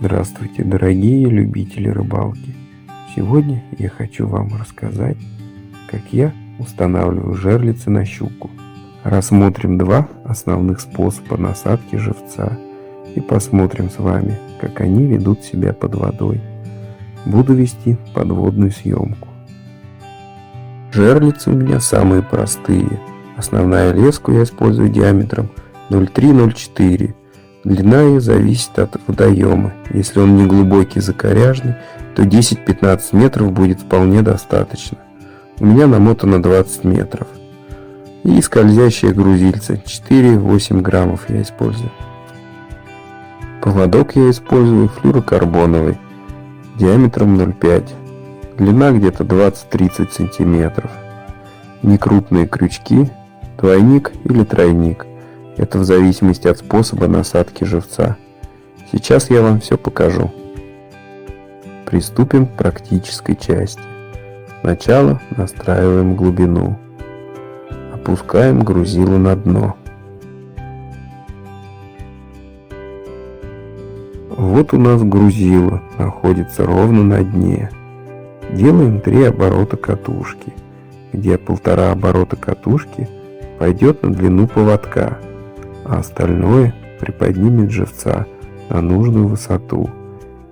Здравствуйте, дорогие любители рыбалки! Сегодня я хочу вам рассказать, как я устанавливаю жерлицы на щуку. Рассмотрим два основных способа насадки живца и посмотрим с вами, как они ведут себя под водой. Буду вести подводную съемку. Жерлицы у меня самые простые. Основная леску я использую диаметром 0,3-0,4. Длина ее зависит от водоема. Если он не глубокий, закоряжный, то 10-15 метров будет вполне достаточно. У меня намотано 20 метров. И скользящее грузильце 4-8 граммов я использую. Поводок я использую флюрокарбоновый диаметром 0,5. Длина где-то 20-30 сантиметров. Некрупные крючки, двойник или тройник. Это в зависимости от способа насадки живца. Сейчас я вам все покажу. Приступим к практической части. Сначала настраиваем глубину. Опускаем грузило на дно. Вот у нас грузило находится ровно на дне. Делаем 3 оборота катушки, где 1,5 оборота катушки пойдет на длину поводка, а остальное приподнимет живца на нужную высоту.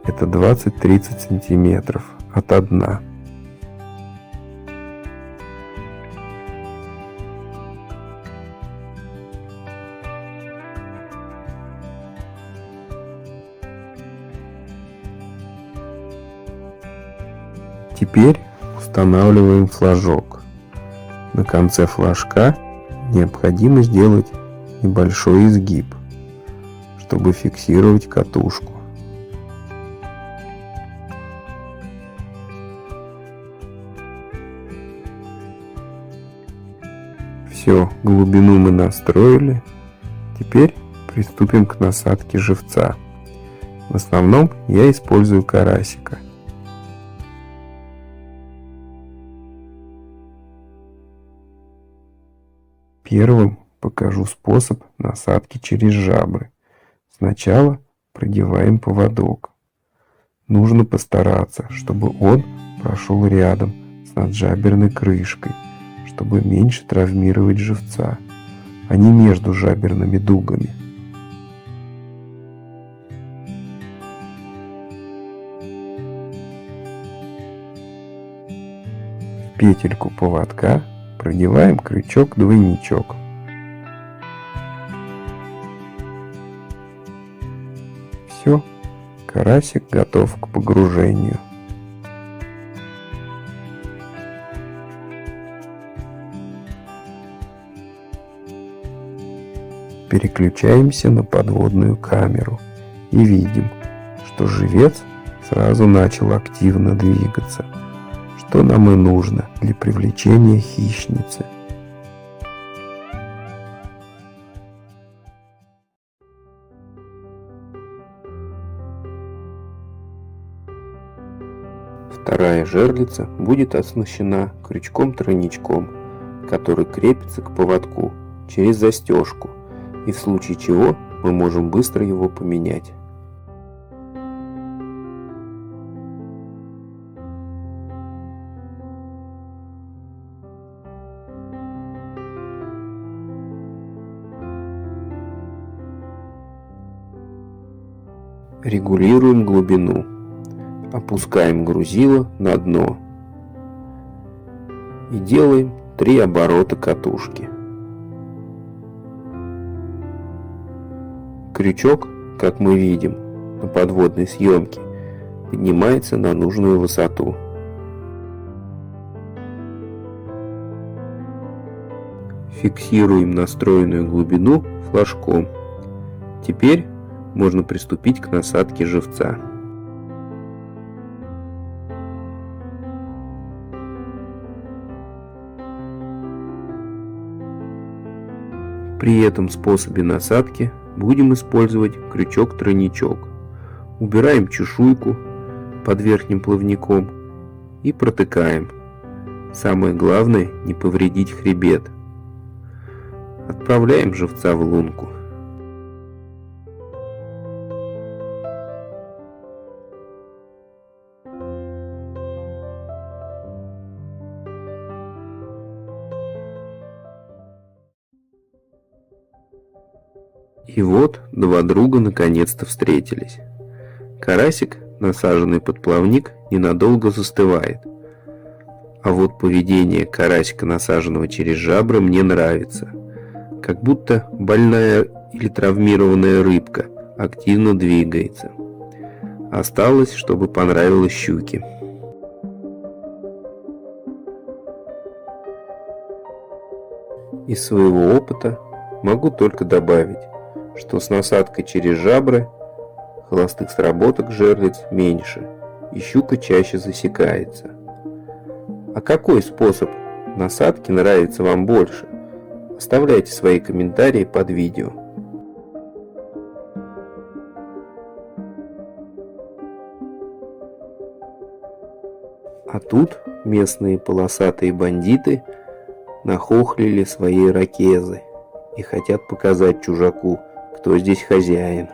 Это 20-30 сантиметров от дна. Теперь устанавливаем флажок. На конце флажка необходимо сделать небольшой изгиб, чтобы фиксировать катушку. Все, глубину мы настроили. Теперь приступим к насадке живца. В основном я использую карасика. Первым покажу способ насадки через жабры. Сначала продеваем поводок. Нужно постараться, чтобы он прошел рядом с наджаберной крышкой, чтобы меньше травмировать живца, а не между жаберными дугами. В петельку поводка продеваем крючок-двойничок. Все, карасик готов к погружению. Переключаемся на подводную камеру и видим, что живец сразу начал активно двигаться, что нам и нужно для привлечения хищницы. Вторая жерлица будет оснащена крючком-тройничком, который крепится к поводку через застежку, и в случае чего мы можем быстро его поменять. Регулируем глубину. Опускаем грузило на дно и делаем 3 оборота катушки. Крючок, как мы видим на подводной съемке, поднимается на нужную высоту. Фиксируем настроенную глубину флажком. Теперь можно приступить к насадке живца. При этом способе насадки будем использовать крючок-тройничок. Убираем чешуйку под верхним плавником и протыкаем. Самое главное не повредить хребет. Отправляем живца в лунку. И вот два друга наконец-то встретились. Карасик, насаженный под плавник, ненадолго застывает. А вот поведение карасика, насаженного через жабры, мне нравится. Как будто больная или травмированная рыбка активно двигается. Осталось, чтобы понравилось щуке. Из своего опыта могу только добавить, что с насадкой через жабры холостых сработок жерлиц меньше, и щука чаще засекается. А какой способ насадки нравится вам больше? Оставляйте свои комментарии под видео. А тут местные полосатые бандиты нахохлили свои ракезы и хотят показать чужаку, кто здесь хозяин.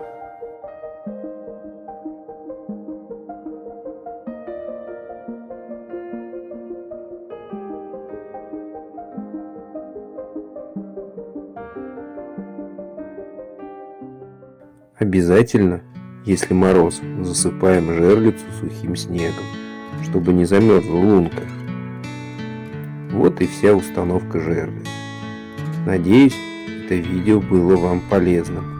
Обязательно, если мороз, засыпаем жерлицу сухим снегом, чтобы не замерзла лунка. Вот и вся установка жерлиц. Надеюсь, это видео было вам полезным.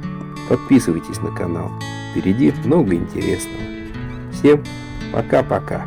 Подписывайтесь на канал, впереди много интересного. Всем пока-пока.